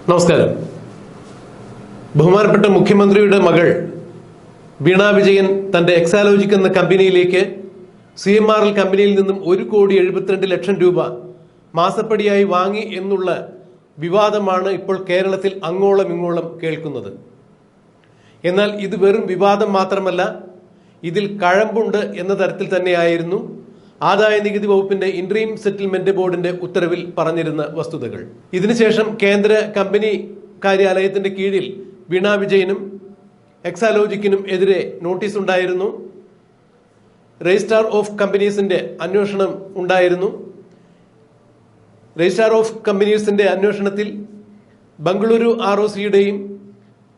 നമസ്കാരം. ബഹുമാനപ്പെട്ട മുഖ്യമന്ത്രിയുടെ മകൾ വീണ വിജയൻ തന്റെ എക്സാലോജിക് എന്ന കമ്പനിയിലേക്ക് CMRL കമ്പനിയിൽ നിന്നും 1,72,00,000 രൂപ മാസപ്പടിയായി വാങ്ങി എന്നുള്ള വിവാദമാണ് ഇപ്പോൾ കേരളത്തിൽ അങ്ങോളം ഇങ്ങോളം കേൾക്കുന്നത്. എന്നാൽ ഇത് വെറും വിവാദം മാത്രമല്ല, ഇതിൽ കഴമ്പുണ്ട് എന്ന തരത്തിൽ തന്നെയായിരുന്നു ആദായ നികുതി വകുപ്പിന്റെ ഇന്ററീം സെറ്റിൽമെന്റ് ബോർഡിന്റെ ഉത്തരവിൽ പറഞ്ഞിരുന്ന വസ്തുതകൾ. ഇതിനുശേഷം കേന്ദ്ര കമ്പനി കാര്യാലയത്തിന്റെ കീഴിൽ വീണ വിജയനും എക്സാലോജിക്കിനും എതിരെ നോട്ടീസ് ഉണ്ടായിരുന്നു. രജിസ്ട്രാർ ഓഫ് കമ്പനീസിന്റെ അന്വേഷണം ഉണ്ടായിരുന്നു. രജിസ്ട്രാർ ഓഫ് കമ്പനീസിന്റെ അന്വേഷണത്തിൽ ബംഗളൂരു ROCയുടെയും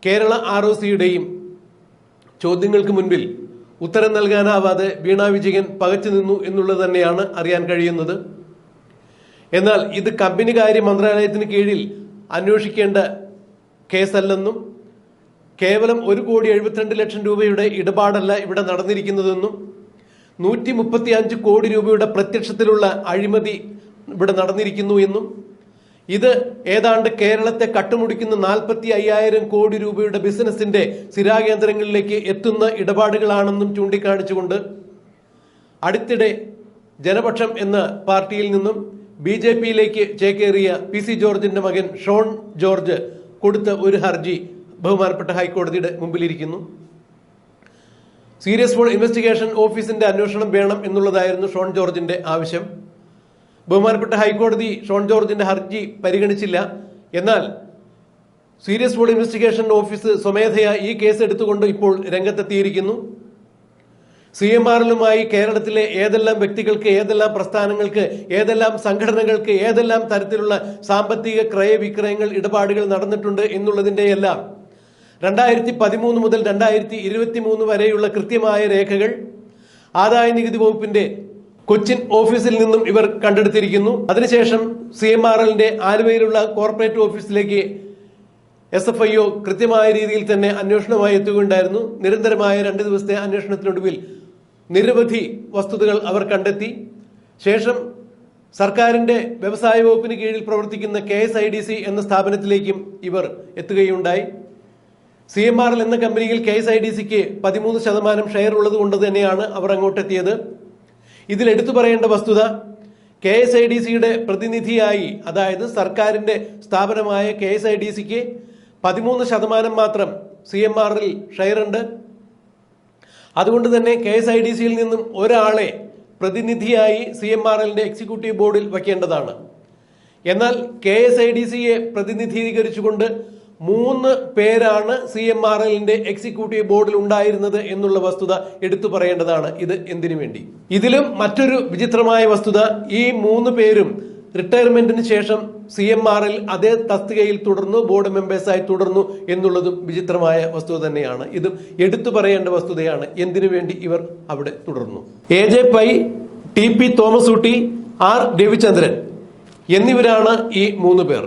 കേരള ROCയുടെയും ചോദ്യങ്ങൾക്ക് മുൻപിൽ ഉത്തരം നൽകാനാവാതെ വീണ വിജയൻ പകച്ചു നിന്നു എന്നുള്ളത് തന്നെയാണ് അറിയാൻ കഴിയുന്നത്. എന്നാൽ ഇത് കമ്പനി കാര്യ മന്ത്രാലയത്തിന് കീഴിൽ അന്വേഷിക്കേണ്ട കേസല്ലെന്നും കേവലം 1,72,00,000 രൂപയുടെ ഇടപാടല്ല ഇവിടെ നടന്നിരിക്കുന്നതെന്നും 135 കോടി രൂപയുടെ പ്രത്യക്ഷത്തിലുള്ള അഴിമതി ഇവിടെ നടന്നിരിക്കുന്നു എന്നും ഇത് ഏതാണ്ട് കേരളത്തെ കട്ടുമുടിക്കുന്ന 45,000 കോടി രൂപയുടെ ബിസിനസിന്റെ സ്ഥിരാകേന്ദ്രങ്ങളിലേക്ക് എത്തുന്ന ഇടപാടുകളാണെന്നും ചൂണ്ടിക്കാണിച്ചുകൊണ്ട് അടുത്തിടെ ജനപക്ഷം എന്ന പാർട്ടിയിൽ നിന്നും BJPയിലേക്ക് ചേക്കേറിയ PC ജോർജിന്റെ മകൻ ഷോൺ ജോർജ് കൊടുത്ത ഒരു ഹർജി ബഹുമാനപ്പെട്ട ഹൈക്കോടതിയുടെ മുമ്പിലിരിക്കുന്നു. സീരിയസ് ഫോൺ ഇൻവെസ്റ്റിഗേഷൻ ഓഫീസിന്റെ അന്വേഷണം വേണം എന്നുള്ളതായിരുന്നു ഷോൺ ജോർജിന്റെ ആവശ്യം. ബഹുമാനപ്പെട്ട ഹൈക്കോടതി ഷോൺ ജോർജിന്റെ ഹർജി പരിഗണിച്ചില്ല. എന്നാൽ സീരിയസ് ഫോൺ ഇൻവെസ്റ്റിഗേഷൻ ഓഫീസ് സ്വമേധയാ ഈ കേസ് എടുത്തുകൊണ്ട് ഇപ്പോൾ രംഗത്തെത്തിയിരിക്കുന്നു. CMRLുമായി കേരളത്തിലെ ഏതെല്ലാം വ്യക്തികൾക്ക്, ഏതെല്ലാം പ്രസ്ഥാനങ്ങൾക്ക്, ഏതെല്ലാം സംഘടനകൾക്ക്, ഏതെല്ലാം തരത്തിലുള്ള സാമ്പത്തിക ക്രയവിക്രയങ്ങൾ ഇടപാടുകൾ നടന്നിട്ടുണ്ട് എന്നുള്ളതിന്റെ എല്ലാം 2013 മുതൽ 2023 വരെയുള്ള കൃത്യമായ രേഖകൾ ആദായ നികുതി വകുപ്പിന്റെ കൊച്ചിൻ ഓഫീസിൽ നിന്നും ഇവർ കണ്ടെടുത്തിരിക്കുന്നു. അതിനുശേഷം CMRLന്റെ ആലുവയിലുള്ള കോർപ്പറേറ്റ് ഓഫീസിലേക്ക് SFIO കൃത്യമായ രീതിയിൽ തന്നെ അന്വേഷണമായി എത്തുകയുണ്ടായിരുന്നു. നിരന്തരമായ 2 ദിവസത്തെ അന്വേഷണത്തിനൊടുവിൽ നിരവധി വസ്തുതകൾ അവർ കണ്ടെത്തി. ശേഷം സർക്കാരിന്റെ വ്യവസായ വകുപ്പിന് കീഴിൽ പ്രവർത്തിക്കുന്ന KSIDC എന്ന സ്ഥാപനത്തിലേക്കും ഇവർ എത്തുകയുണ്ടായി. CMRL എന്ന കമ്പനിയിൽ KSIDCക്ക് 13% ഷെയർ ഉള്ളത് കൊണ്ട് തന്നെയാണ് അവർ അങ്ങോട്ടെത്തിയത്. ഇതിൽ എടുത്തു പറയേണ്ട വസ്തുത, KSIDCയുടെ പ്രതിനിധിയായി, അതായത് സർക്കാരിന്റെ സ്ഥാപനമായ KSIDCക്ക് 13% മാത്രം CMRL ഷെയർ ഉണ്ട്. അതുകൊണ്ട് തന്നെ KSIDCയിൽ നിന്നും ഒരാളെ പ്രതിനിധിയായി CMRLന്റെ എക്സിക്യൂട്ടീവ് ബോർഡിൽ വയ്ക്കേണ്ടതാണ്. എന്നാൽ KSIDCയെ പ്രതിനിധീകരിച്ചുകൊണ്ട് 3 പേരാണ് CMRLന്റെ എക്സിക്യൂട്ടീവ് ബോർഡിൽ ഉണ്ടായിരുന്നത് എന്നുള്ള വസ്തുത എടുത്തു പറയേണ്ടതാണ്. ഇത് എന്തിനു വേണ്ടി? ഇതിലും മറ്റൊരു വിചിത്രമായ വസ്തുത, ഈ 3 പേരും റിട്ടയർമെന്റിന് ശേഷം CMRL അതേ തസ്തികയിൽ തുടർന്നു, ബോർഡ് മെമ്പേഴ്സായി തുടർന്നു എന്നുള്ളതും വിചിത്രമായ വസ്തുത തന്നെയാണ്. ഇതും എടുത്തു പറയേണ്ട വസ്തുതയാണ്. എന്തിനു വേണ്ടി ഇവർ അവിടെ തുടർന്നു? AJ pi, TP Thomas Ooty, R Ravichandran എന്നിവരാണ് ഈ 3 പേർ.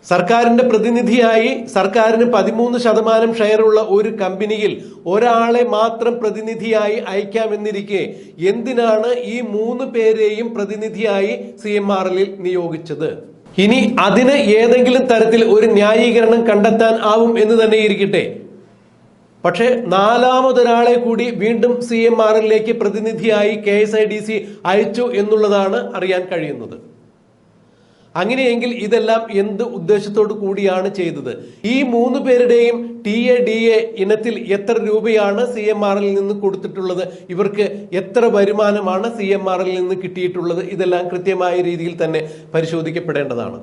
സർക്കാരിന്റെ പ്രതിനിധിയായി സർക്കാരിന് 13% ഷെയറുള്ള ഒരു കമ്പനിയിൽ ഒരാളെ മാത്രം പ്രതിനിധിയായി അയക്കാമെന്നിരിക്കെ എന്തിനാണ് ഈ 3 പേരെയും പ്രതിനിധിയായി CMRLൽ നിയോഗിച്ചത്? ഇനി അതിന് ഏതെങ്കിലും തരത്തിൽ ഒരു ന്യായീകരണം കണ്ടെത്താൻ ആവും എന്ന് തന്നെ ഇരിക്കട്ടെ. പക്ഷേ 4മതൊരാളെ കൂടി വീണ്ടും CMRLലേക്ക് പ്രതിനിധിയായി KSIDC അയച്ചു എന്നുള്ളതാണ് അറിയാൻ കഴിയുന്നത്. അങ്ങനെയെങ്കിൽ ഇതെല്ലാം എന്ത് ഉദ്ദേശത്തോടു കൂടിയാണ് ചെയ്തത്? ഈ 3 പേരുടെയും TADA ഇനത്തിൽ എത്ര രൂപയാണ് CMRLൽ നിന്ന് കൊടുത്തിട്ടുള്ളത്? ഇവർക്ക് എത്ര വരുമാനമാണ് CMRLൽ നിന്ന് കിട്ടിയിട്ടുള്ളത്? ഇതെല്ലാം കൃത്യമായ രീതിയിൽ തന്നെ പരിശോധിക്കപ്പെടേണ്ടതാണ്.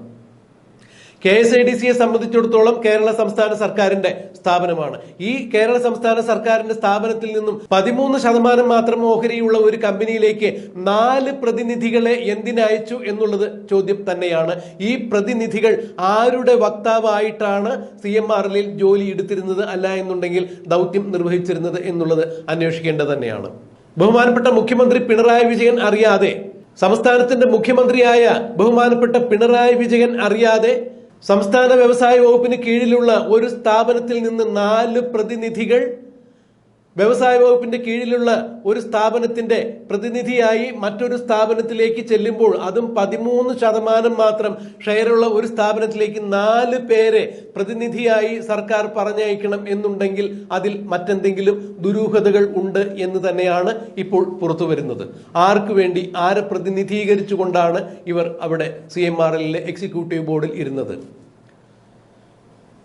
KSIDCയെ സംബന്ധിച്ചിടത്തോളം കേരള സംസ്ഥാന സർക്കാരിന്റെ സ്ഥാപനമാണ്. ഈ കേരള സംസ്ഥാന സർക്കാരിന്റെ സ്ഥാപനത്തിൽ നിന്നും 13% മാത്രം ഓഹരിയുള്ള ഒരു കമ്പനിയിലേക്ക് 4 പ്രതിനിധികളെ എന്തിനയച്ചു എന്നുള്ളത് ചോദ്യം തന്നെയാണ്. ഈ പ്രതിനിധികൾ ആരുടെ വക്താവായിട്ടാണ് CMRLൽ ജോലി എടുത്തിരുന്നത്, അല്ല എന്നുണ്ടെങ്കിൽ ദൗത്യം നിർവഹിച്ചിരുന്നത് എന്നുള്ളത് അന്വേഷിക്കേണ്ടത് തന്നെയാണ്. ബഹുമാനപ്പെട്ട മുഖ്യമന്ത്രി പിണറായി വിജയൻ അറിയാതെ, സംസ്ഥാനത്തിന്റെ മുഖ്യമന്ത്രിയായ ബഹുമാനപ്പെട്ട പിണറായി വിജയൻ അറിയാതെ സംസ്ഥാന വ്യവസായ വകുപ്പിന് കീഴിലുള്ള ഒരു സ്ഥാപനത്തിൽ നിന്ന് 4 പ്രതിനിധികൾ വ്യവസായ വകുപ്പിന്റെ കീഴിലുള്ള ഒരു സ്ഥാപനത്തിന്റെ പ്രതിനിധിയായി മറ്റൊരു സ്ഥാപനത്തിലേക്ക് ചെല്ലുമ്പോൾ അതും 13% മാത്രം ഷെയറുള്ള ഒരു സ്ഥാപനത്തിലേക്ക് 4 പേരെ പ്രതിനിധിയായി സർക്കാർ പറഞ്ഞയക്കണം എന്നുണ്ടെങ്കിൽ അതിൽ മറ്റെന്തെങ്കിലും ദുരൂഹതകൾ ഉണ്ട് എന്ന് തന്നെയാണ് ഇപ്പോൾ പുറത്തു വരുന്നത്. ആർക്കു വേണ്ടി ആരെ പ്രതിനിധീകരിച്ചുകൊണ്ടാണ് ഇവർ അവിടെ CMRLലെ എക്സിക്യൂട്ടീവ് ബോർഡിൽ ഇരുന്നത്?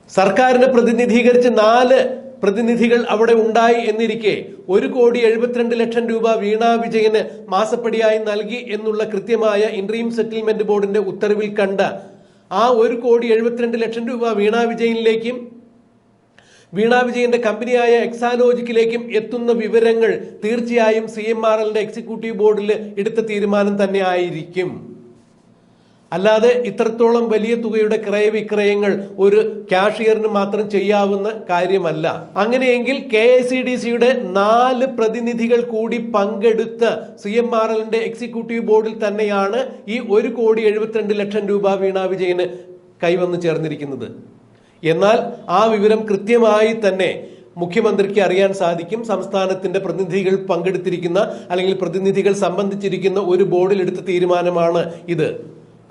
സർക്കാരിനെ പ്രതിനിധീകരിച്ച് 4 പ്രതിനിധികൾ അവിടെ ഉണ്ടായി എന്നിരിക്കെ 1,72,00,000 രൂപ വീണ വിജയന് മാസപ്പടിയായി നൽകി എന്നുള്ള കൃത്യമായ ഇൻട്രീം സെറ്റിൽമെന്റ് ബോർഡിന്റെ ഉത്തരവിൽ കണ്ട ആ 1,72,00,000 രൂപ വീണ വിജയനിലേക്കും വീണ വിജയന്റെ കമ്പനിയായ എക്സാലോജിക്കിലേക്കും എത്തുന്ന വിവരങ്ങൾ തീർച്ചയായും CMRLന്റെ എക്സിക്യൂട്ടീവ് ബോർഡിൽ എടുത്ത തീരുമാനം തന്നെ ആയിരിക്കും. അല്ലാതെ ഇത്രത്തോളം വലിയ തുകയുടെ ക്രയവിക്രയങ്ങൾ ഒരു കാഷ്യറിന് മാത്രം ചെയ്യാവുന്ന കാര്യമല്ല. അങ്ങനെയെങ്കിൽ KICDCയുടെ 4 പ്രതിനിധികൾ കൂടി പങ്കെടുത്ത CMRLന്റെ എക്സിക്യൂട്ടീവ് ബോർഡിൽ തന്നെയാണ് ഈ 1,72,00,000 രൂപ വീണ വിജയന് കൈവന്നു ചേർന്നിരിക്കുന്നത്. എന്നാൽ ആ വിവരം കൃത്യമായി തന്നെ മുഖ്യമന്ത്രിക്ക് അറിയാൻ സാധിക്കും. സംസ്ഥാനത്തിന്റെ പ്രതിനിധികൾ പങ്കെടുത്തിരിക്കുന്ന അല്ലെങ്കിൽ പ്രതിനിധികൾ സംബന്ധിച്ചിരിക്കുന്ന ഒരു ബോർഡിൽ എടുത്ത തീരുമാനമാണ് ഇത്.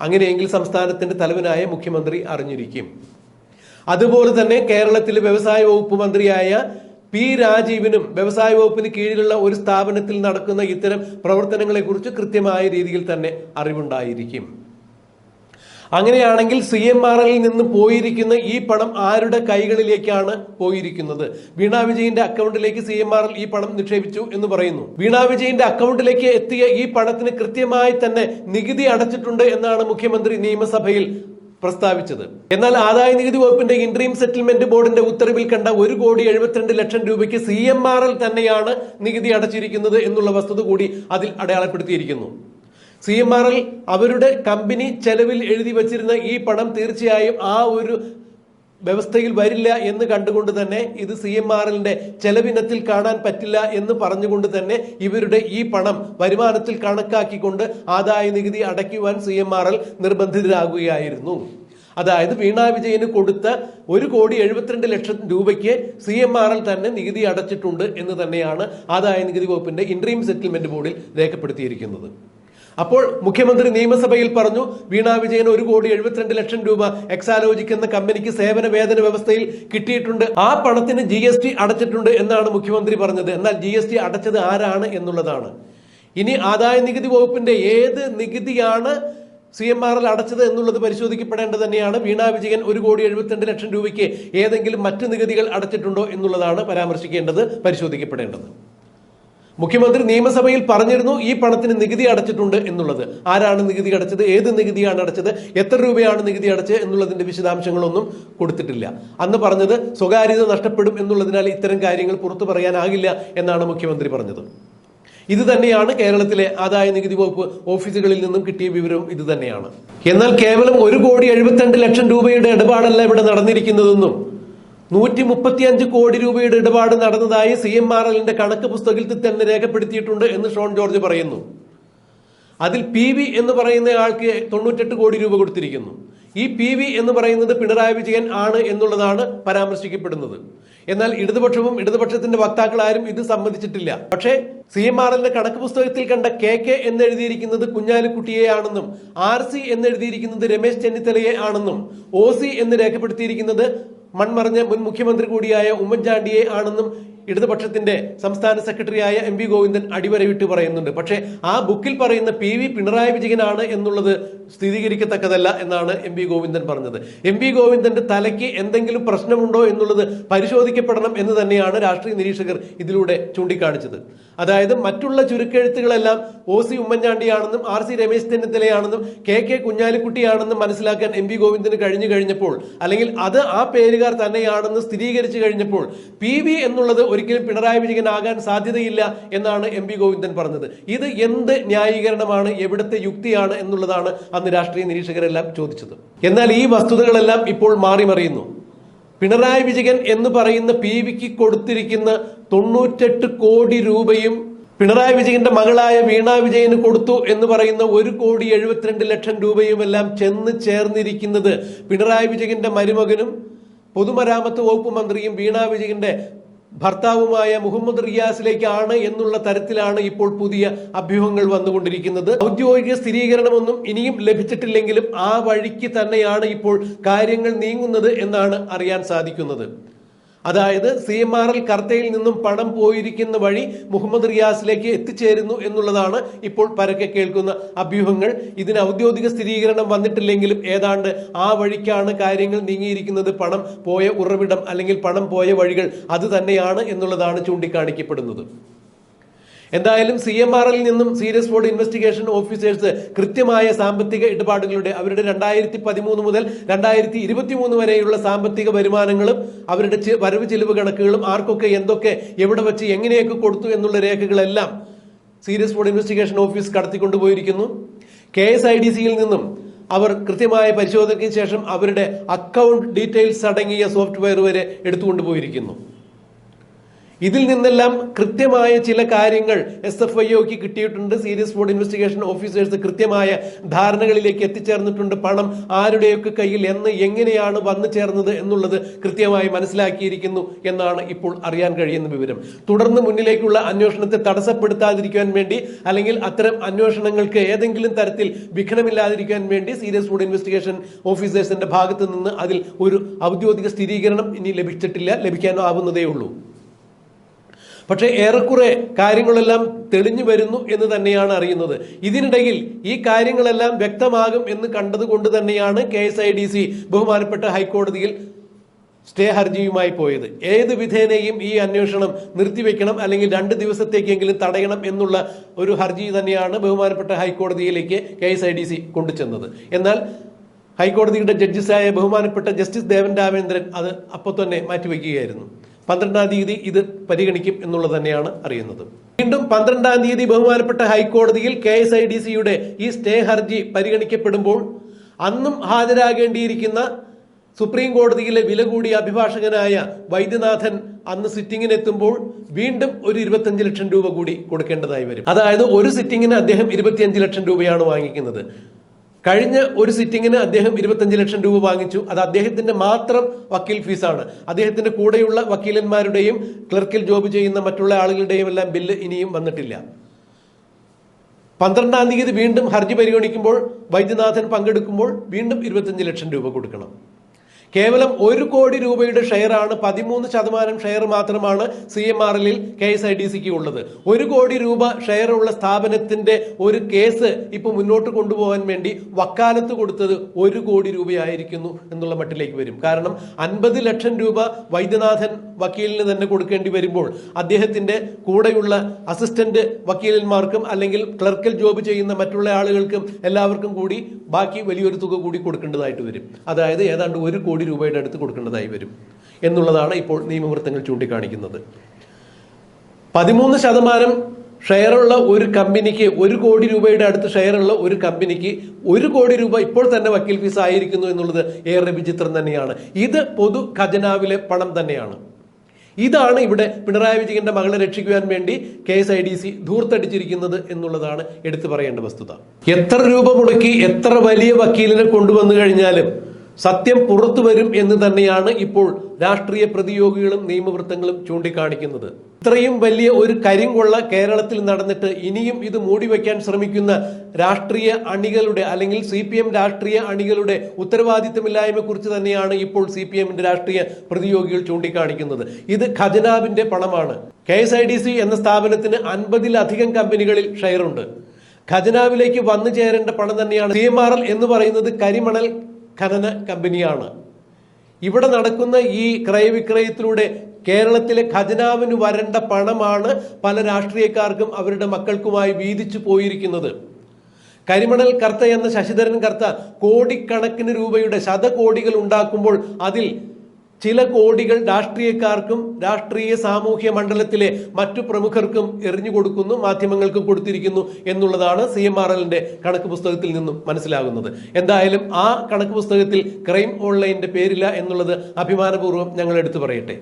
അങ്ങനെയെങ്കിൽ സംസ്ഥാനത്തിന്റെ തലവനായ മുഖ്യമന്ത്രി അറിഞ്ഞിരിക്കും. അതുപോലെ തന്നെ കേരളത്തിലെ വ്യവസായ വകുപ്പ് മന്ത്രിയായ P. രാജീവിനും വ്യവസായ വകുപ്പിന് കീഴിലുള്ള ഒരു സ്ഥാപനത്തിൽ നടക്കുന്ന ഇത്തരം പ്രവർത്തനങ്ങളെ കുറിച്ച് കൃത്യമായ രീതിയിൽ തന്നെ അറിവുണ്ടായിരിക്കും. അങ്ങനെയാണെങ്കിൽ CMRLൽ നിന്ന് പോയിരിക്കുന്ന ഈ പണം ആരുടെ കൈകളിലേക്കാണ് പോയിരിക്കുന്നത്? വീണ വിജയന്റെ അക്കൗണ്ടിലേക്ക് CMRL ഈ പണം നിക്ഷേപിച്ചു എന്ന് പറയുന്നു. വീണ വിജയന്റെ അക്കൗണ്ടിലേക്ക് എത്തിയ ഈ പണത്തിന് കൃത്യമായി തന്നെ നികുതി അടച്ചിട്ടുണ്ട് എന്നാണ് മുഖ്യമന്ത്രി നിയമസഭയിൽ പ്രസ്താവിച്ചത്. എന്നാൽ ആദായ നികുതി വകുപ്പിന്റെ ഇൻട്രീം സെറ്റിൽമെന്റ് ബോർഡിന്റെ ഉത്തരവിൽ കണ്ട 1,72,00,000 രൂപയ്ക്ക് CMRL തന്നെയാണ് നികുതി അടച്ചിരിക്കുന്നത് എന്നുള്ള വസ്തുത കൂടി അതിൽ അടയാളപ്പെടുത്തിയിരിക്കുന്നു. CMRL അവരുടെ കമ്പനി ചെലവിൽ എഴുതി വച്ചിരുന്ന ഈ പണം തീർച്ചയായും ആ ഒരു വ്യവസ്ഥയിൽ വരില്ല എന്ന് കണ്ടുകൊണ്ട് തന്നെ ഇത് CMRLന്റെ ചെലവിനത്തിൽ കാണാൻ പറ്റില്ല എന്ന് പറഞ്ഞുകൊണ്ട് തന്നെ ഇവരുടെ ഈ പണം വരുമാനത്തിൽ കണക്കാക്കിക്കൊണ്ട് ആദായ നികുതി അടയ്ക്കുവാൻ CMRL നിർബന്ധിതരാകുകയായിരുന്നു. അതായത് വീണ വിജയന് കൊടുത്ത 1,72,00,000 രൂപയ്ക്ക് CMRL തന്നെ നികുതി അടച്ചിട്ടുണ്ട് എന്ന് തന്നെയാണ് ആദായ നികുതി വകുപ്പിന്റെ ഇൻട്രീം സെറ്റിൽമെന്റ് ബോർഡിൽ രേഖപ്പെടുത്തിയിരിക്കുന്നത്. അപ്പോൾ മുഖ്യമന്ത്രി നിയമസഭയിൽ പറഞ്ഞു, വീണ വിജയൻ 1,72,00,000 രൂപ എക്സാലോജിക് എന്ന കമ്പനിക്ക് സേവന വേതന വ്യവസ്ഥയിൽ കിട്ടിയിട്ടുണ്ട്, ആ പണത്തിന് GST അടച്ചിട്ടുണ്ട് എന്നാണ് മുഖ്യമന്ത്രി പറഞ്ഞത്. എന്നാൽ GST അടച്ചത് ആരാണ് എന്നുള്ളതാണ്. ഇനി ആദായ നികുതി വകുപ്പിന്റെ ഏത് നികുതിയാണ് CMRL അടച്ചത് എന്നുള്ളത് പരിശോധിക്കപ്പെടേണ്ടത് തന്നെയാണ്. വീണ വിജയൻ 1,72,00,000 രൂപയ്ക്ക് ഏതെങ്കിലും മറ്റു നികുതികൾ അടച്ചിട്ടുണ്ടോ എന്നുള്ളതാണ് പരാമർശിക്കേണ്ടത്, പരിശോധിക്കപ്പെടേണ്ടത്. മുഖ്യമന്ത്രി നിയമസഭയിൽ പറഞ്ഞിരുന്നു ഈ പണത്തിന് നികുതി അടച്ചിട്ടുണ്ട് എന്നുള്ളത്. ആരാണ് നികുതി അടച്ചത്, ഏത് നികുതിയാണ് അടച്ചത്, എത്ര രൂപയാണ് നികുതി അടച്ചത് എന്നുള്ളതിന്റെ വിശദാംശങ്ങളൊന്നും കൊടുത്തിട്ടില്ല. അന്ന് പറഞ്ഞത് സ്വകാര്യത നഷ്ടപ്പെടും എന്നുള്ളതിനാൽ ഇത്തരം കാര്യങ്ങൾ പുറത്തു പറയാനാകില്ല എന്നാണ് മുഖ്യമന്ത്രി പറഞ്ഞത്. ഇത് തന്നെയാണ് കേരളത്തിലെ ആദായ നികുതി വകുപ്പ് ഓഫീസുകളിൽ നിന്നും കിട്ടിയ വിവരവും ഇത് തന്നെയാണ്. എന്നാൽ കേവലം 1,72,00,000 രൂപയുടെ ഇടപാടല്ല ഇവിടെ നടന്നിരിക്കുന്നതെന്നും 135 കോടി രൂപയുടെ ഇടപാട് നടന്നതായി CMRLന്റെ കണക്ക് പുസ്തകത്തിൽ തന്നെ രേഖപ്പെടുത്തിയിട്ടുണ്ട് എന്ന് ഷോൺ ജോർജ് പറയുന്നു. അതിൽ PV എന്ന് പറയുന്ന ആൾക്ക് 98 കോടി രൂപ കൊടുത്തിരിക്കുന്നു. ഈ PV എന്ന് പറയുന്നത് പിണറായി വിജയൻ ആണ് എന്നുള്ളതാണ് പരാമർശിക്കപ്പെടുന്നത്. എന്നാൽ ഇടതുപക്ഷത്തിന്റെ വക്താക്കൾ ആരും ഇത് സമ്മതിച്ചിട്ടില്ല. പക്ഷേ CMRLന്റെ കണക്ക് പുസ്തകത്തിൽ കണ്ട KK എന്നെഴുതിയിരിക്കുന്നത് കുഞ്ഞാലിക്കുട്ടിയെ ആണെന്നും RC എന്നെഴുതിയിരിക്കുന്നത് രമേശ് ചെന്നിത്തലയെ ആണെന്നും OC എന്ന് രേഖപ്പെടുത്തിയിരിക്കുന്നത് മൺമറഞ്ഞ മുൻ മുഖ്യമന്ത്രി കൂടിയായ ഉമ്മൻചാണ്ടിയെ ആണെന്നും ഇടതുപക്ഷത്തിന്റെ സംസ്ഥാന സെക്രട്ടറിയായ MP ഗോവിന്ദൻ അടിവരവിട്ട് പറയുന്നുണ്ട്. പക്ഷേ ആ ബുക്കിൽ പറയുന്ന PV പിണറായി വിജയനാണ് എന്നുള്ളത് സ്ഥിരീകരിക്കത്തക്കതല്ല എന്നാണ് MP ഗോവിന്ദൻ പറഞ്ഞത്. MP ഗോവിന്ദന്റെ തലയ്ക്ക് എന്തെങ്കിലും പ്രശ്നമുണ്ടോ എന്നുള്ളത് പരിശോധിക്കപ്പെടണം എന്ന് തന്നെയാണ് രാഷ്ട്രീയ നിരീക്ഷകർ ഇതിലൂടെ ചൂണ്ടിക്കാണിച്ചത്. അതായത് മറ്റുള്ള ചുരുക്കെഴുത്തുകളെല്ലാം OC ഉമ്മൻചാണ്ടിയാണെന്നും RC രമേശ് ചെന്നിത്തലയാണെന്നും KK കുഞ്ഞാലിക്കുട്ടിയാണെന്നും മനസ്സിലാക്കാൻ MP ഗോവിന്ദന് കഴിഞ്ഞപ്പോൾ, അല്ലെങ്കിൽ അത് ആ പേരുകാർ തന്നെയാണെന്ന് സ്ഥിരീകരിച്ചു കഴിഞ്ഞപ്പോൾ PV എന്നുള്ളത് ഒരിക്കലും പിണറായി വിജയൻ ആകാൻ സാധ്യതയില്ല എന്നാണ് MP ഗോവിന്ദൻ പറഞ്ഞത്. ഇത് എന്ത് ന്യായീകരണമാണ്, എവിടുത്തെ യുക്തിയാണ് എന്നുള്ളതാണ് അന്ന് രാഷ്ട്രീയ നിരീക്ഷകരെല്ലാം ചോദിച്ചത്. എന്നാൽ ഈ വസ്തുതകളെല്ലാം ഇപ്പോൾ മാറി മറിയുന്നു. പിണറായി വിജയൻ എന്ന് പറയുന്ന PVക്ക് കൊടുത്തിരിക്കുന്ന 98 കോടി രൂപയും പിണറായി വിജയന്റെ മകളായ വീണ വിജയന് കൊടുത്തു എന്ന് പറയുന്ന 1,72,00,000 രൂപയുമെല്ലാം ചെന്ന് ചേർന്നിരിക്കുന്നത് പിണറായി വിജയന്റെ മരുമകനും പൊതുമരാമത്ത് വകുപ്പ് മന്ത്രിയും വീണ വിജയന്റെ ഭർത്താവുമായ മുഹമ്മദ് റിയാസിലേക്കാണ് എന്നുള്ള തരത്തിലാണ് ഇപ്പോൾ പുതിയ അഭ്യൂഹങ്ങൾ വന്നുകൊണ്ടിരിക്കുന്നത്. ഔദ്യോഗിക സ്ഥിരീകരണമൊന്നും ഇനിയും ലഭിച്ചിട്ടില്ലെങ്കിലും ആ വഴിക്ക് തന്നെയാണ് ഇപ്പോൾ കാര്യങ്ങൾ നീങ്ങുന്നത് എന്നാണ് അറിയാൻ സാധിക്കുന്നത്. അതായത് CMRL കർത്തയിൽ നിന്നും പണം പോയിരിക്കുന്ന വഴി മുഹമ്മദ് റിയാസിലേക്ക് എത്തിച്ചേരുന്നു എന്നുള്ളതാണ് ഇപ്പോൾ പരക്കെ കേൾക്കുന്ന അഭ്യൂഹങ്ങൾ. ഇതിന് ഔദ്യോഗിക സ്ഥിരീകരണം വന്നിട്ടില്ലെങ്കിലും ഏതാണ്ട് ആ വഴിക്കാണ് കാര്യങ്ങൾ നീങ്ങിയിരിക്കുന്നത്. പണം പോയ ഉറവിടം അല്ലെങ്കിൽ പണം പോയ വഴികൾ അത് തന്നെയാണ് എന്നുള്ളതാണ് ചൂണ്ടിക്കാണിക്കപ്പെടുന്നത്. എന്തായാലും CMRL നിന്നും സീരിയസ് ഫ്രോഡ് ഇൻവെസ്റ്റിഗേഷൻ ഓഫീസേഴ്സ് കൃത്യമായ സാമ്പത്തിക ഇടപാടുകളുടെ അവരുടെ 2013 മുതൽ 2023 വരെയുള്ള സാമ്പത്തിക വരുമാനങ്ങളും അവരുടെ വരവ് ചെലവ് കണക്കുകളും ആർക്കൊക്കെ എന്തൊക്കെ എവിടെ വെച്ച് എങ്ങനെയൊക്കെ കൊടുത്തു എന്നുള്ള രേഖകളെല്ലാം സീരിയസ് ഫ്രോഡ് ഇൻവെസ്റ്റിഗേഷൻ ഓഫീസ് കടത്തിക്കൊണ്ടുപോയിരിക്കുന്നു. KSIDCയിൽ നിന്നും അവർ കൃത്യമായ പരിശോധനയ്ക്ക് ശേഷം അവരുടെ അക്കൗണ്ട് ഡീറ്റെയിൽസ് അടങ്ങിയ സോഫ്റ്റ്വെയർ വരെ എടുത്തുകൊണ്ടുപോയിരിക്കുന്നു. ഇതിൽ നിന്നെല്ലാം കൃത്യമായ ചില കാര്യങ്ങൾ SFIOക്ക് കിട്ടിയിട്ടുണ്ട്. സീരിയസ് ഫ്രോഡ് ഇൻവെസ്റ്റിഗേഷൻ ഓഫീസേഴ്സ് കൃത്യമായ ധാരണകളിലേക്ക് എത്തിച്ചേർന്നിട്ടുണ്ട്. പണം ആരുടെയൊക്കെ കയ്യിൽ എങ്ങനെയാണ് വന്നു ചേർന്നത് എന്നുള്ളത് കൃത്യമായി മനസ്സിലാക്കിയിരിക്കുന്നു എന്നാണ് ഇപ്പോൾ അറിയാൻ കഴിയുന്ന വിവരം. തുടർന്ന് മുന്നിലേക്കുള്ള അന്വേഷണത്തെ തടസ്സപ്പെടുത്താതിരിക്കാൻ വേണ്ടി അല്ലെങ്കിൽ അത്തരം അന്വേഷണങ്ങൾക്ക് ഏതെങ്കിലും തരത്തിൽ വിഘ്നമില്ലാതിരിക്കാൻ വേണ്ടി സീരിയസ് ഫ്രോഡ് ഇൻവെസ്റ്റിഗേഷൻ ഓഫീസേഴ്സിന്റെ ഭാഗത്ത് നിന്ന് അതിൽ ഒരു ഔദ്യോഗിക സ്ഥിരീകരണം ഇനി ലഭിച്ചിട്ടില്ല, ലഭിക്കാനാവുന്നതേ ഉള്ളൂ. പക്ഷേ ഏറെക്കുറെ കാര്യങ്ങളെല്ലാം തെളിഞ്ഞു വരുന്നു എന്ന് തന്നെയാണ് അറിയുന്നത്. ഇതിനിടയിൽ ഈ കാര്യങ്ങളെല്ലാം വ്യക്തമാകും എന്ന് കണ്ടതുകൊണ്ട് തന്നെയാണ് KSIDC ബഹുമാനപ്പെട്ട ഹൈക്കോടതിയിൽ സ്റ്റേ ഹർജിയുമായി പോയത്. ഏത് വിധേനയും ഈ അന്വേഷണം നിർത്തിവെക്കണം അല്ലെങ്കിൽ 2 ദിവസത്തേക്കെങ്കിലും തടയണം എന്നുള്ള ഒരു ഹർജി തന്നെയാണ് ബഹുമാനപ്പെട്ട ഹൈക്കോടതിയിലേക്ക് KSIDC കൊണ്ടുചെന്നത്. എന്നാൽ ഹൈക്കോടതിയുടെ ജഡ്ജസായ ബഹുമാനപ്പെട്ട ജസ്റ്റിസ് ദേവൻ രാമേന്ദ്രൻ അത് അപ്പോൾ തന്നെ മാറ്റിവെക്കുകയായിരുന്നു. 12-ാം തീയതി ഇത് പരിഗണിക്കും എന്നുള്ളത് തന്നെയാണ് അറിയുന്നത്. വീണ്ടും 12-ാം തീയതി ബഹുമാനപ്പെട്ട ഹൈക്കോടതിയിൽ KSIDCയുടെ ഈ സ്റ്റേ ഹർജി പരിഗണിക്കപ്പെടുമ്പോൾ അന്നും ഹാജരാകേണ്ടിയിരിക്കുന്ന സുപ്രീം കോടതിയിലെ വില കൂടിയ അഭിഭാഷകനായ വൈദ്യനാഥൻ അന്ന് സിറ്റിംഗിനെത്തുമ്പോൾ വീണ്ടും ഒരു 25 ലക്ഷം രൂപ കൂടി കൊടുക്കേണ്ടതായി വരും. അതായത് ഒരു സിറ്റിംഗിന് അദ്ദേഹം 25 ലക്ഷം രൂപയാണ് വാങ്ങിക്കുന്നത്. കഴിഞ്ഞ ഒരു സിറ്റിംഗിന് അദ്ദേഹം 25 ലക്ഷം രൂപ വാങ്ങിച്ചു. അത് അദ്ദേഹത്തിന്റെ മാത്രം വക്കീൽ ഫീസാണ്. അദ്ദേഹത്തിന്റെ കൂടെയുള്ള വക്കീലന്മാരുടെയും ക്ലർക്കിൽ ജോബ് ചെയ്യുന്ന മറ്റുള്ള ആളുകളുടെയും എല്ലാം ബില്ല് ഇനിയും വന്നിട്ടില്ല. 12-ാം തീയതി വീണ്ടും ഹർജി പരിഗണിക്കുമ്പോൾ വൈദ്യനാഥൻ പങ്കെടുക്കുമ്പോൾ വീണ്ടും 25 ലക്ഷം രൂപ കൊടുക്കണം. കേവലം 1 കോടി രൂപയുടെ ഷെയറാണ്, 13% ഷെയർ മാത്രമാണ് CMRLൽ KSIDCക്ക് ഉള്ളത്. 1 കോടി രൂപ ഷെയർ ഉള്ള സ്ഥാപനത്തിന്റെ ഒരു കേസ് ഇപ്പൊ മുന്നോട്ട് കൊണ്ടുപോകാൻ വേണ്ടി വക്കാലത്ത് കൊടുത്തത് 1 കോടി രൂപയായിരിക്കുന്നു എന്നുള്ള മട്ടിലേക്ക് വരും. കാരണം 50 ലക്ഷം രൂപ വൈദ്യനാഥൻ വക്കീലിന് തന്നെ കൊടുക്കേണ്ടി വരുമ്പോൾ അദ്ദേഹത്തിന്റെ കൂടെയുള്ള അസിസ്റ്റന്റ് വക്കീലന്മാർക്കും അല്ലെങ്കിൽ ക്ലർക്കൽ ജോബ് ചെയ്യുന്ന മറ്റുള്ള ആളുകൾക്കും എല്ലാവർക്കും കൂടി ബാക്കി വലിയൊരു തുക കൂടി കൊടുക്കേണ്ടതായിട്ട് വരും. അതായത് ഏതാണ്ട് 1 കോടി രൂപയുടെ അടുത്ത് കൊടുക്കേണ്ടതായി വരും എന്നുള്ളതാണ് ഇപ്പോൾ നിയമവൃത്തങ്ങൾ ചൂണ്ടിക്കാണിക്കുന്നത്. 13% ഷെയറുള്ള ഒരു കമ്പനിക്ക്, 1 കോടി രൂപയുടെ അടുത്ത് ഷെയറുള്ള ഒരു കമ്പനിക്ക് 1 കോടി രൂപ ഇപ്പോൾ തന്നെ വക്കീൽ ഫീസ് ആയിരിക്കുന്നു എന്നുള്ളത് ഏറെ വിചിത്രം തന്നെയാണ്. ഇത് പൊതു ഖജനാവിലെ പണം തന്നെയാണ്. ഇതാണ് ഇവിടെ പിണറായി വിജയന്റെ മകളെ രക്ഷിക്കുവാൻ വേണ്ടി KSIDC ധൂർത്തടിച്ചിരിക്കുന്നത് എന്നുള്ളതാണ് എടുത്തു പറയേണ്ട വസ്തുത. എത്ര രൂപ മുടക്കി എത്ര വലിയ വക്കീലിനെ കൊണ്ടുവന്നു കഴിഞ്ഞാലും സത്യം പുറത്തു വരും എന്ന് തന്നെയാണ് ഇപ്പോൾ രാഷ്ട്രീയ പ്രതിയോഗികളും നിയമവൃത്തങ്ങളും ചൂണ്ടിക്കാണിക്കുന്നത്. ഇത്രയും വലിയ ഒരു കരിങ്കൊള്ള കേരളത്തിൽ നടന്നിട്ട് ഇനിയും ഇത് മൂടിവെക്കാൻ ശ്രമിക്കുന്ന രാഷ്ട്രീയ അണികളുടെ അല്ലെങ്കിൽ CPM രാഷ്ട്രീയ അണികളുടെ ഉത്തരവാദിത്തമില്ലായ്മയെ കുറിച്ച് തന്നെയാണ് ഇപ്പോൾ CPMന്റെ രാഷ്ട്രീയ പ്രതിയോഗികൾ ചൂണ്ടിക്കാണിക്കുന്നത്. ഇത് ഖജനാവിന്റെ പണമാണ്. KSIDC എന്ന സ്ഥാപനത്തിന് 50-ലധികം കമ്പനികളിൽ ഷെയറുണ്ട്. ഖജനാവിലേക്ക് വന്നു ചേരേണ്ട പണം തന്നെയാണ്. CMRL എന്ന് പറയുന്നത് കരിമണൽ ഖനന കമ്പനിയാണ്. ഇവിടെ നടക്കുന്ന ഈ ക്രയവിക്രയത്തിലൂടെ കേരളത്തിലെ ഖജനാവിന് വരേണ്ട പണമാണ് പല രാഷ്ട്രീയക്കാർക്കും അവരുടെ മക്കൾക്കുമായി വീതിച്ചു പോയിരിക്കുന്നത്. കരിമണൽ കർത്ത എന്ന ശശിധരൻ കർത്ത കോടിക്കണക്കിന് രൂപയുടെ ശതകോടികൾ ഉണ്ടാക്കുമ്പോൾ അതിൽ ചില കോടികൾ രാഷ്ട്രീയക്കാർക്കും രാഷ്ട്രീയ സാമൂഹ്യ മണ്ഡലത്തിലെ മറ്റു പ്രമുഖർക്കും എറിഞ്ഞു കൊടുക്കുന്നു, മാധ്യമങ്ങൾക്ക് കൊടുത്തിരിക്കുന്നു എന്നുള്ളതാണ് CMRLന്റെ കണക്ക് പുസ്തകത്തിൽ നിന്നും മനസ്സിലാകുന്നത്. എന്തായാലും ആ കണക്ക് പുസ്തകത്തിൽ ക്രൈം ഓൺലൈന്റെ പേരില്ല എന്നുള്ളത് അഭിമാനപൂർവ്വം ഞങ്ങൾ എടുത്തു പറയട്ടെ.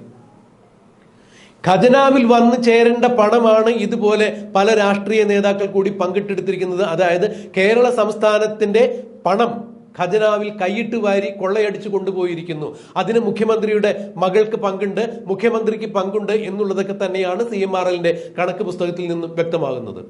ഖജനാവിൽ വന്നു ചേരേണ്ട പണമാണ് ഇതുപോലെ പല രാഷ്ട്രീയ നേതാക്കൾ കൂടി പങ്കിട്ടെടുത്തിരിക്കുന്നത്. അതായത് കേരള സംസ്ഥാനത്തിന്റെ പണം ഖജനാവിൽ കൈയിട്ട് വാരി കൊള്ളയടിച്ചു കൊണ്ടുപോയിരിക്കുന്നു. അതിന് മുഖ്യമന്ത്രിയുടെ മകൾക്ക് പങ്കുണ്ട്, മുഖ്യമന്ത്രിക്ക് പങ്കുണ്ട് എന്നുള്ളതൊക്കെ തന്നെയാണ് CMRLന്റെ കണക്ക് പുസ്തകത്തിൽ നിന്നും വ്യക്തമാകുന്നത്.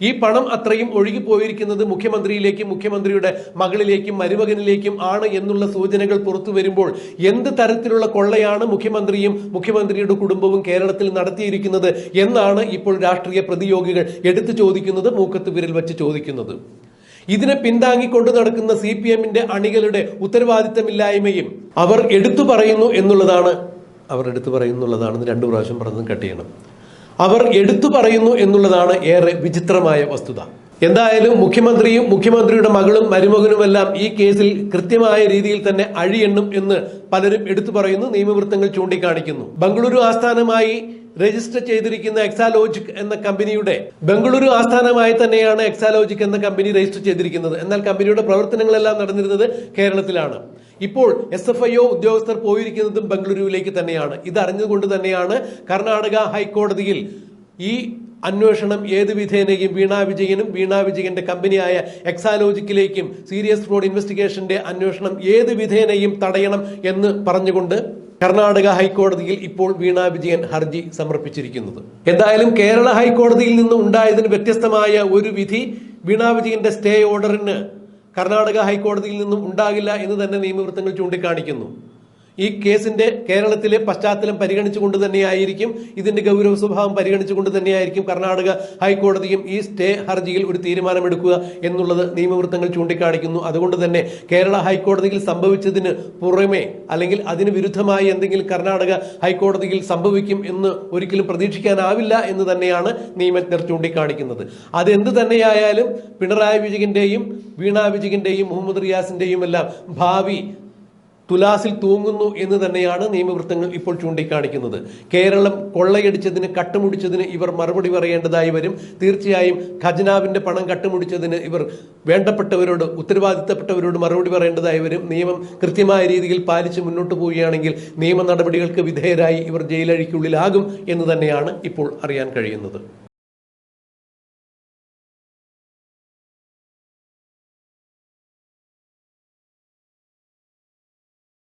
ഈ പണം അത്രയും ഒഴുകിപ്പോയിരിക്കുന്നത് മുഖ്യമന്ത്രിയിലേക്കും മുഖ്യമന്ത്രിയുടെ മകളിലേക്കും മരുമകനിലേക്കും ആണ് എന്നുള്ള സൂചനകൾ പുറത്തു വരുമ്പോൾ എന്ത് തരത്തിലുള്ള കൊള്ളയാണ് മുഖ്യമന്ത്രിയും മുഖ്യമന്ത്രിയുടെ കുടുംബവും കേരളത്തിൽ നടത്തിയിരിക്കുന്നത് എന്നാണ് ഇപ്പോൾ രാഷ്ട്രീയ പ്രതിയോഗികൾ എടുത്തു ചോദിക്കുന്നത്, മൂക്കത്ത് വിരൽ വച്ച് ചോദിക്കുന്നത്. ഇതിനെ പിന്താങ്ങിക്കൊണ്ട് നടക്കുന്ന CPMന്റെ അണികളുടെ ഉത്തരവാദിത്തമില്ലായ്മയും അവർ എടുത്തു പറയുന്നു എന്നുള്ളതാണ്. രണ്ടു പ്രാവശ്യം പറഞ്ഞത് കട്ട് ചെയ്യണം. അവർ എടുത്തു പറയുന്നു എന്നുള്ളതാണ് ഏറെ വിചിത്രമായ വസ്തുത. എന്തായാലും മുഖ്യമന്ത്രിയും മുഖ്യമന്ത്രിയുടെ മകളും മരുമകനുമെല്ലാം ഈ കേസിൽ കൃത്യമായ രീതിയിൽ തന്നെ അഴിയെണ്ണും എന്ന് പലരും എടുത്തു പറയുന്നു, നിയമവൃത്തങ്ങൾ ചൂണ്ടിക്കാണിക്കുന്നു. ബംഗളൂരു ആസ്ഥാനമായി രജിസ്റ്റർ ചെയ്തിരിക്കുന്ന എക്സാലോജിക് എന്ന കമ്പനിയുടെ ബംഗളൂരു ആസ്ഥാനമായി തന്നെയാണ് എക്സാലോജിക് എന്ന കമ്പനി രജിസ്റ്റർ ചെയ്തിരിക്കുന്നത്. എന്നാൽ കമ്പനിയുടെ പ്രവർത്തനങ്ങളെല്ലാം നടന്നിരുന്നത് കേരളത്തിലാണ്. ഇപ്പോൾ SFIO ഉദ്യോഗസ്ഥർ പോയിരിക്കുന്നതും ബംഗളൂരുവിലേക്ക് തന്നെയാണ്. ഇതറിഞ്ഞുകൊണ്ട് തന്നെയാണ് കർണാടക ഹൈക്കോടതിയിൽ ഈ അന്വേഷണം ഏത് വിധേനയും വീണ വിജയന്റെ കമ്പനിയായ എക്സാലോജിക്കിലേക്കും സീരിയസ് ഫ്രോഡ് ഇൻവെസ്റ്റിഗേഷന്റെ അന്വേഷണം ഏത് വിധേനയും തടയണം എന്ന് പറഞ്ഞുകൊണ്ട് കർണാടക ഹൈക്കോടതിയിൽ ഇപ്പോൾ വീണ വിജയൻ ഹർജി സമർപ്പിച്ചിരിക്കുന്നത്. എന്തായാലും കേരള ഹൈക്കോടതിയിൽ നിന്ന് ഉണ്ടായതിന് വ്യത്യസ്തമായ ഒരു വിധി വീണ വിജയന്റെ സ്റ്റേ ഓർഡറിന് കർണാടക ഹൈക്കോടതിയിൽ നിന്നും ഉണ്ടാകില്ല എന്ന് തന്നെ നിയമവൃത്തങ്ങൾ ചൂണ്ടിക്കാണിക്കുന്നു. ഈ കേസിന്റെ കേരളത്തിലെ പശ്ചാത്തലം പരിഗണിച്ചുകൊണ്ട് തന്നെയായിരിക്കും, ഇതിന്റെ ഗൗരവ സ്വഭാവം പരിഗണിച്ചുകൊണ്ട് തന്നെയായിരിക്കും കർണാടക ഹൈക്കോടതിയും ഈ സ്റ്റേ ഹർജിയിൽ ഒരു തീരുമാനമെടുക്കുക എന്നുള്ളത് നിയമവൃത്തങ്ങൾ ചൂണ്ടിക്കാണിക്കുന്നു. അതുകൊണ്ട് തന്നെ കേരള ഹൈക്കോടതിയിൽ സംഭവിച്ചതിന് പുറമെ അല്ലെങ്കിൽ അതിന് വിരുദ്ധമായി എന്തെങ്കിലും കർണാടക ഹൈക്കോടതിയിൽ സംഭവിക്കും എന്ന് ഒരിക്കലും പ്രതീക്ഷിക്കാനാവില്ല എന്ന് തന്നെയാണ് നിയമജ്ഞർ ചൂണ്ടിക്കാണിക്കുന്നത്. അതെന്ത് തന്നെയായാലും പിണറായി വിജയന്റെയും വീണ വിജയന്റെയും മുഹമ്മദ് റിയാസിന്റെയും എല്ലാം ഭാവി തുലാസിൽ തൂങ്ങുന്നു എന്ന് തന്നെയാണ് നിയമവൃത്തങ്ങൾ ഇപ്പോൾ ചൂണ്ടിക്കാണിക്കുന്നത്. കേരളം കൊള്ളയടിച്ചതിന് കട്ടുമുടിച്ചതിന് ഇവർ മറുപടി പറയേണ്ടതായി വരും. തീർച്ചയായും ഖജനാവിന്റെ പണം കട്ടുമുടിച്ചതിന് ഇവർ വേണ്ടപ്പെട്ടവരോട് ഉത്തരവാദിത്തപ്പെട്ടവരോട് മറുപടി പറയേണ്ടതായി വരും. നിയമം കൃത്യമായ രീതിയിൽ പാലിച്ച് മുന്നോട്ട് പോവുകയാണെങ്കിൽ നിയമ നടപടികൾക്ക് വിധേയരായി ഇവർ ജയിലഴിക്കുള്ളിലാകും എന്ന് തന്നെയാണ് ഇപ്പോൾ അറിയാൻ കഴിയുന്നത്.